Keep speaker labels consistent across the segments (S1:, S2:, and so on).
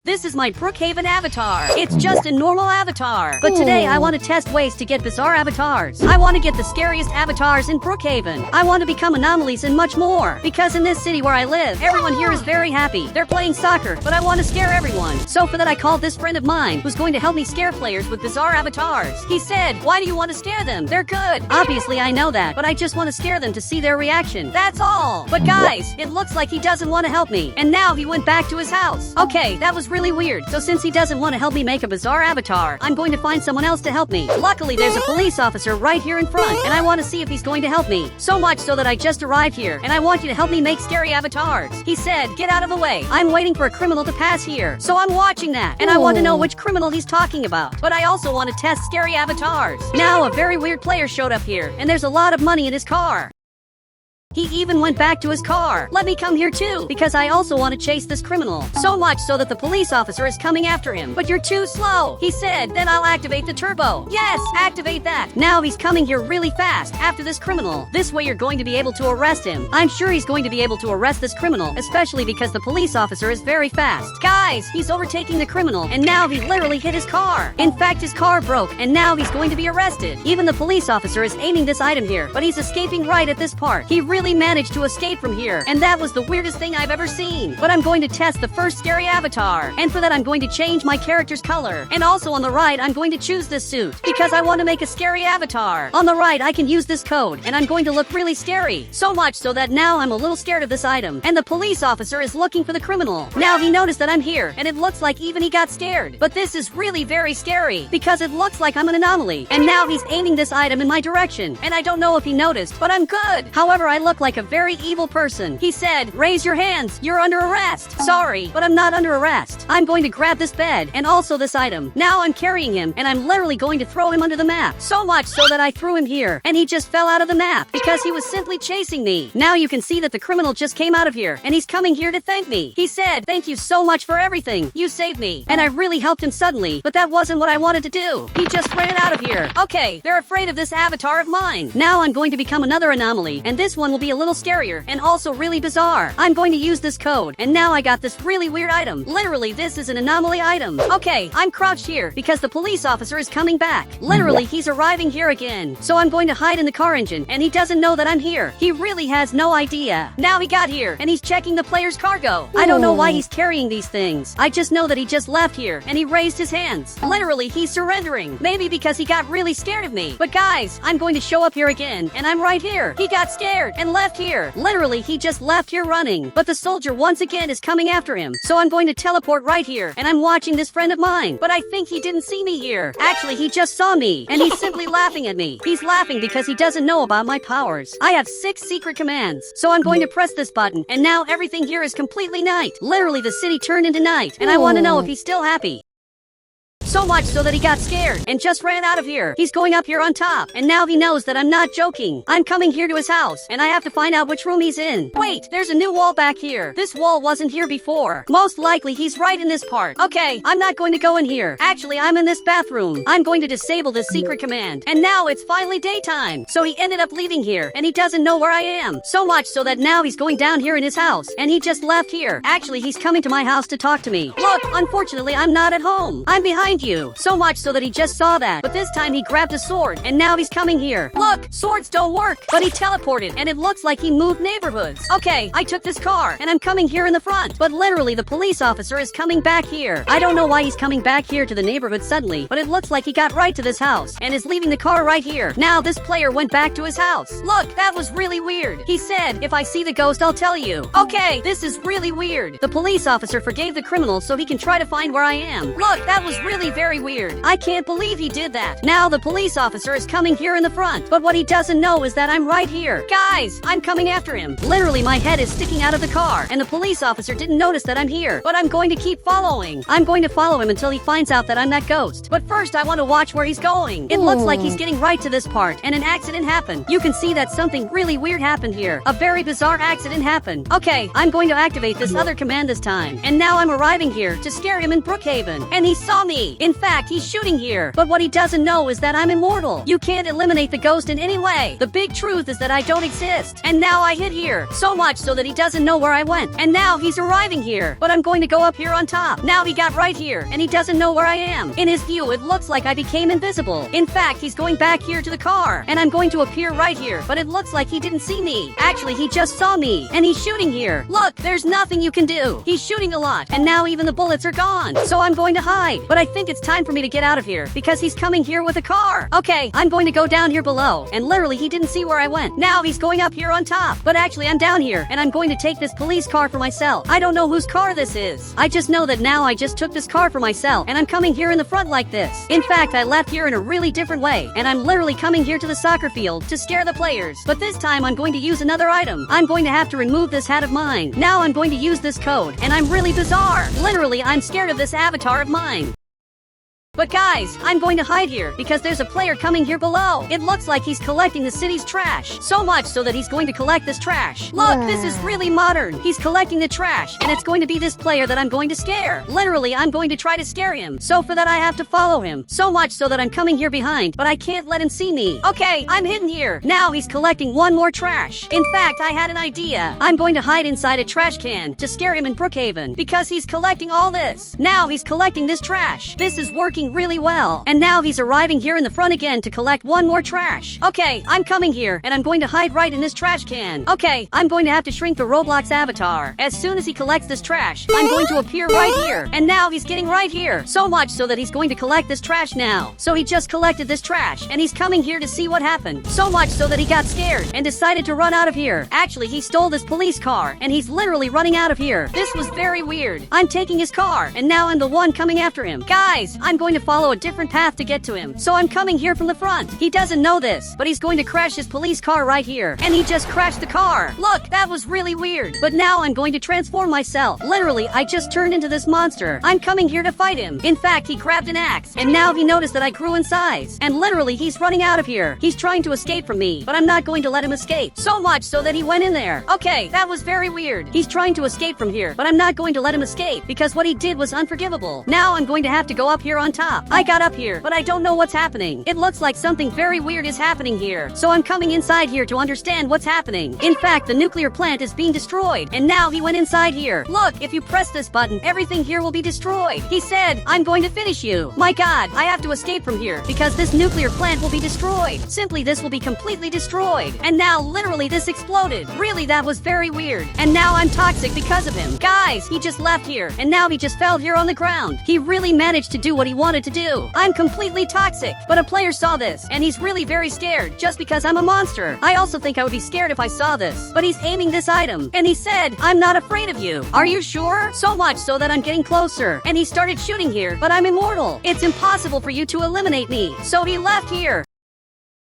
S1: This is my Brookhaven avatar. It's just a normal avatar. But today I want to test ways to get bizarre avatars. I want to get the scariest avatars in Brookhaven. I want to become anomalies and much more. Because in this city where I live, everyone here is very happy. They're playing soccer, but I want to scare everyone. So for that I called this friend of mine who's going to help me scare players with bizarre avatars. He said, "Why do you want to scare them? They're good." Obviously I know that, but I just want to scare them to see their reaction. That's all. But guys, it looks like he doesn't want to help me. And now he went back to his house. Okay, that was really weird. So since he doesn't want to help me make a bizarre avatar, I'm going to find someone else to help me. Luckily, there's a police officer right here in front, and I want to see if he's going to help me. So much so that I just arrived here, and I want you to help me make scary avatars. He said, "Get out of the way. I'm waiting for a criminal to pass here." So I'm watching that, and I want to know which criminal he's talking about. But I also want to test scary avatars. Now, a very weird player showed up here, and there's a lot of money in his car. He even went back to his car. Let me come here too, because I also want to chase this criminal. So much so that the police officer is coming after him. "But you're too slow," he said. "Then I'll activate the turbo." Yes, activate that. Now he's coming here really fast after this criminal. This way you're going to be able to arrest him. I'm sure he's going to be able to arrest this criminal, especially because the police officer is very fast. Guys, he's overtaking the criminal, and now he literally hit his car. In fact, his car broke, and now he's going to be arrested. Even the police officer is aiming this item here, but he's escaping right at this part. He really managed to escape from here, and that was the weirdest thing I've ever seen. But I'm going to test the first scary avatar, and for that I'm going to change my character's color. And also on the right I'm going to choose this suit, because I want to make a scary avatar. On the right I can use this code, and I'm going to look really scary. So much so that now I'm a little scared of this item, and the police officer is looking for the criminal. Now he noticed that I'm here, and it looks like even he got scared. But this is really very scary, because it looks like I'm an anomaly. And now he's aiming this item in my direction, and I don't know if he noticed, but I'm good. However, I look like a very evil person. He said, "Raise your hands, you're under arrest." Sorry, but I'm not under arrest. I'm going to grab this bed, and also this item. Now I'm carrying him, and I'm literally going to throw him under the map. So much so that I threw him here, and he just fell out of the map, because he was simply chasing me. Now you can see that the criminal just came out of here, and he's coming here to thank me. He said, "Thank you so much for everything. You saved me." And I really helped him suddenly, but that wasn't what I wanted to do. He just ran out of here. Okay, they're afraid of this avatar of mine. Now I'm going to become another anomaly, and this one will be a little scarier, and also really bizarre. I'm going to use this code, and now I got this really weird item. Literally, this is an anomaly item. Okay, I'm crouched here, because the police officer is coming back. Literally, he's arriving here again. So I'm going to hide in the car engine, and he doesn't know that I'm here. He really has no idea. Now he got here, and he's checking the player's cargo. I don't know why he's carrying these things. I just know that he just left here, and he raised his hands. Literally, he's surrendering. Maybe because he got really scared of me. But guys, I'm going to show up here again, and I'm right here. He got scared and left here. Literally, he just left here running. But the soldier once again is coming after him. So I'm going to teleport right here, and I'm watching this friend of mine. But I think he didn't see me here. Actually, he just saw me, and he's simply laughing at me. He's laughing because he doesn't know about my powers. I have 6 secret commands. So I'm going to press this button, and now everything here is completely night. Literally, the city turned into night, and I want to know if he's still happy. So much so that he got scared and just ran out of here. He's going up here on top, and now he knows that I'm not joking. I'm coming here to his house, and I have to find out which room he's in. Wait, there's a new wall back here. This wall wasn't here before. Most likely he's right in this part. Okay, I'm not going to go in here. Actually, I'm in this bathroom. I'm going to disable this secret command. And now it's finally daytime. So he ended up leaving here, and he doesn't know where I am. So much so that now he's going down here in his house, and he just left here. Actually, he's coming to my house to talk to me. Look, unfortunately, I'm not at home. I'm behind you. So much so that he just saw that. But this time he grabbed a sword, and now he's coming here. Look, swords don't work. But he teleported, and it looks like he moved neighborhoods. Okay, I took this car, and I'm coming here in the front. But literally, the police officer is coming back here. I don't know why he's coming back here to the neighborhood suddenly, but it looks like he got right to this house, and is leaving the car right here. Now this player went back to his house. Look, that was really weird. He said, "If I see the ghost, I'll tell you." Okay, this is really weird. The police officer forgave the criminal so he can try to find where I am. Look, that was really very weird. I can't believe he did that. Now the police officer is coming here in the front, but what he doesn't know is that I'm right here. Guys, I'm coming after him. Literally, my head is sticking out of the car, and the police officer didn't notice that I'm here. But I'm going to keep following. I'm going to follow him until he finds out that I'm that ghost. But first, I want to watch where he's going. It looks like he's getting right to this part, and an accident happened. You can see that something really weird happened here. A very bizarre accident happened. Okay, I'm going to activate this other command this time. And now I'm arriving here to scare him in Brookhaven. And he saw me. In fact, he's shooting here. But what he doesn't know is that I'm immortal. You can't eliminate the ghost in any way. The big truth is that I don't exist. And now I hid here. So much so that he doesn't know where I went. And now he's arriving here. But I'm going to go up here on top. Now he got right here. And he doesn't know where I am. In his view, it looks like I became invisible. In fact, he's going back here to the car. And I'm going to appear right here. But it looks like he didn't see me. Actually, he just saw me. And he's shooting here. Look, there's nothing you can do. He's shooting a lot. And now even the bullets are gone. So I'm going to hide. But I think it's time for me to get out of here. Because he's coming here with a car. Okay, I'm going to go down here below. And literally, he didn't see where I went. Now he's going up here on top. But actually, I'm down here. And I'm going to take this police car for myself. I don't know whose car this is. I just know that now I just took this car for myself. And I'm coming here in the front like this. In fact, I left here in a really different way. And I'm literally coming here to the soccer field to scare the players. But this time, I'm going to use another item. I'm going to have to remove this hat of mine. Now I'm going to use this code. And I'm really bizarre. Literally, I'm scared of this avatar of mine. But guys, I'm going to hide here because there's a player coming here below. It looks like he's collecting the city's trash. So much so that he's going to collect this trash. Look, this is really modern. He's collecting the trash, and it's going to be this player that I'm going to scare. Literally, I'm going to try to scare him. So for that, I have to follow him. So much so that I'm coming here behind, but I can't let him see me. Okay, I'm hidden here. Now he's collecting one more trash. In fact, I had an idea. I'm going to hide inside a trash can to scare him in Brookhaven because he's collecting all this. Now he's collecting this trash. This is working really well. And now he's arriving here in the front again to collect one more trash. Okay, I'm coming here, and I'm going to hide right in this trash can. Okay, I'm going to have to shrink the Roblox avatar. As soon as he collects this trash, I'm going to appear right here. And now he's getting right here. So much so that he's going to collect this trash now. So he just collected this trash, and he's coming here to see what happened. So much so that he got scared and decided to run out of here. Actually, he stole this police car, and he's literally running out of here. This was very weird. I'm taking his car, and now I'm the one coming after him. Guys, I'm going to follow a different path to get to him. So I'm coming here from the front. He doesn't know this, but he's going to crash his police car right here. And he just crashed the car. Look, that was really weird. But now I'm going to transform myself. Literally, I just turned into this monster. I'm coming here to fight him. In fact, he grabbed an axe. And now he noticed that I grew in size. And literally, he's running out of here. He's trying to escape from me, but I'm not going to let him escape. So much so that he went in there. Okay, that was very weird. He's trying to escape from here, but I'm not going to let him escape because what he did was unforgivable. Now I'm going to have to go up here on top. I got up here, but I don't know what's happening. It looks like something very weird is happening here. So I'm coming inside here to understand what's happening. In fact, the nuclear plant is being destroyed, and now he went inside here. Look, if you press this button, everything here will be destroyed. He said, I'm going to finish you. My God, I have to escape from here because this nuclear plant will be destroyed. Simply, this will be completely destroyed. And now, literally, this exploded. Really, that was very weird. And now I'm toxic because of him. Guys, he just left here, and now he just fell here on the ground. He really managed to do what he wanted to do. I'm completely toxic, but a player saw this, and he's really very scared just because I'm a monster. I also think I would be scared if I saw this, but he's aiming this item, and he said, I'm not afraid of you. Are you sure? So much so that I'm getting closer, and he started shooting here, but I'm immortal. It's impossible for you to eliminate me, so he left here.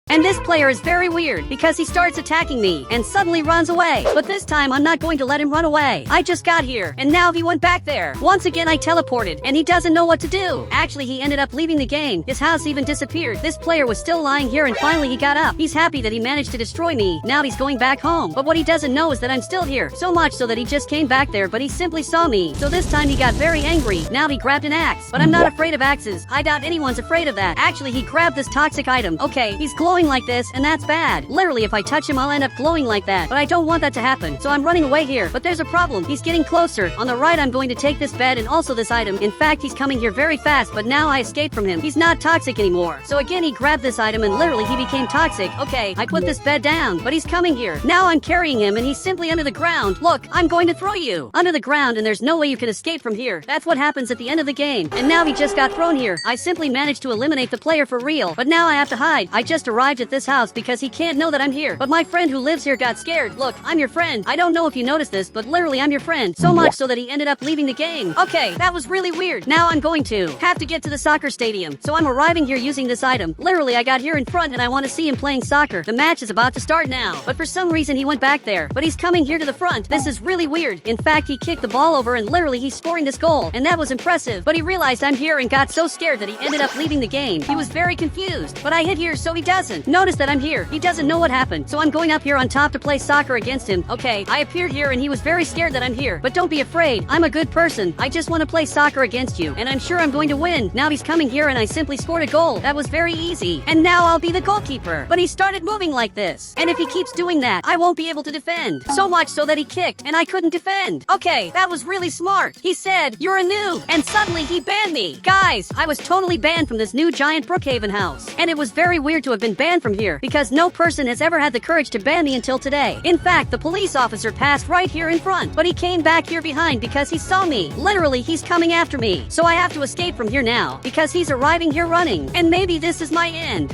S1: And this player is very weird because he starts attacking me and suddenly runs away. But this time I'm not going to let him run away. I just got here and now he went back there. Once again I teleported and he doesn't know what to do. Actually he ended up leaving the game. His house even disappeared. This player was still lying here and finally he got up. He's happy that he managed to destroy me. Now he's going back home. But what he doesn't know is that I'm still here. So much so that he just came back there but he simply saw me. So this time he got very angry. Now he grabbed an axe. But I'm not afraid of axes. I doubt anyone's afraid of that. Actually he grabbed this toxic item. Okay, he's glowing like this, and that's bad. Literally, if I touch him, I'll end up glowing like that. But I don't want that to happen, so I'm running away here. But there's a problem. He's getting closer. On the right, I'm going to take this bed and also this item. In fact, he's coming here very fast, but now I escaped from him. He's not toxic anymore. So again, he grabbed this item and literally he became toxic. Okay, I put this bed down, but he's coming here. Now I'm carrying him and he's simply under the ground. Look, I'm going to throw you under the ground and there's no way you can escape from here. That's what happens at the end of the game. And now he just got thrown here. I simply managed to eliminate the player for real. But now I have to hide. I just arrived at this house because he can't know that I'm here. But my friend who lives here got scared. Look, I'm your friend. I don't know if you noticed this, but literally I'm your friend. So much so that he ended up leaving the game. Okay, that was really weird. Now I'm going to have to get to the soccer stadium. So I'm arriving here using this item. Literally, I got here in front and I want to see him playing soccer. The match is about to start now. But for some reason he went back there. But he's coming here to the front. This is really weird. In fact, he kicked the ball over and literally he's scoring this goal. And that was impressive. But he realized I'm here and got so scared that he ended up leaving the game. He was very confused. But I hid here so he doesn't. person. Notice that I'm here. He doesn't know what happened. So I'm going up here on top to play soccer against him. Okay, I appeared here and he was very scared that I'm here. But don't be afraid. I'm a good person. I just want to play soccer against you. And I'm sure I'm going to win. Now he's coming here and I simply scored a goal. That was very easy. And now I'll be the goalkeeper. But he started moving like this. And if he keeps doing that, I won't be able to defend. So much so that he kicked and I couldn't defend. Okay, that was really smart. He said, "You're a noob." And suddenly he banned me. Guys, I was totally banned from this new giant Brookhaven house. And it was very weird to have been banned from here because no person has ever had the courage to ban me until today. In fact, the police officer passed right here in front, but he came back here behind because he saw me. Literally, he's coming after me. So I have to escape from here now because he's arriving here running. And maybe this is my end.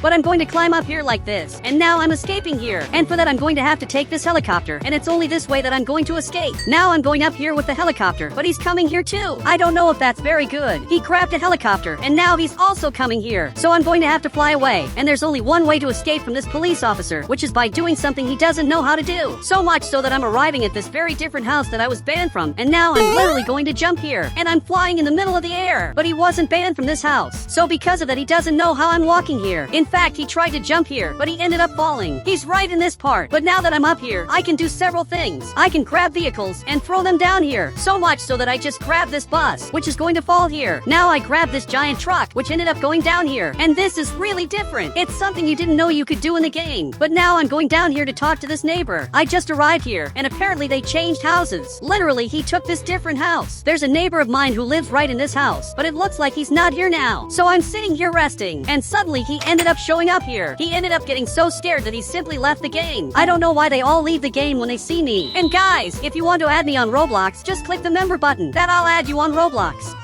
S1: But I'm going to climb up here like this, and now I'm escaping here. And for that I'm going to have to take this helicopter, and it's only this way that I'm going to escape. Now I'm going up here with the helicopter, but he's coming here too. I don't know if that's very good. He grabbed a helicopter, and now he's also coming here. So I'm going to have to fly away, and there's only one way to escape from this police officer, which is by doing something he doesn't know how to do. So much so that I'm arriving at this very different house that I was banned from, and now I'm literally going to jump here, and I'm flying in the middle of the air. But he wasn't banned from this house, so because of that he doesn't know how I'm walking here. In fact, he tried to jump here, but he ended up falling. He's right in this part. But now that I'm up here, I can do several things. I can grab vehicles and throw them down here. So much so that I just grabbed this bus, which is going to fall here. Now I grab this giant truck, which ended up going down here. And this is really different. It's something you didn't know you could do in the game. But now I'm going down here to talk to this neighbor. I just arrived here, and apparently they changed houses. Literally, he took this different house. There's a neighbor of mine who lives right in this house, but it looks like he's not here now. So I'm sitting here resting, and suddenly he ended up showing up here. He ended up getting so scared that he simply left the game. I don't know why they all leave the game when they see me. And guys, if you want to add me on Roblox, just click the member button. That I'll add you on Roblox.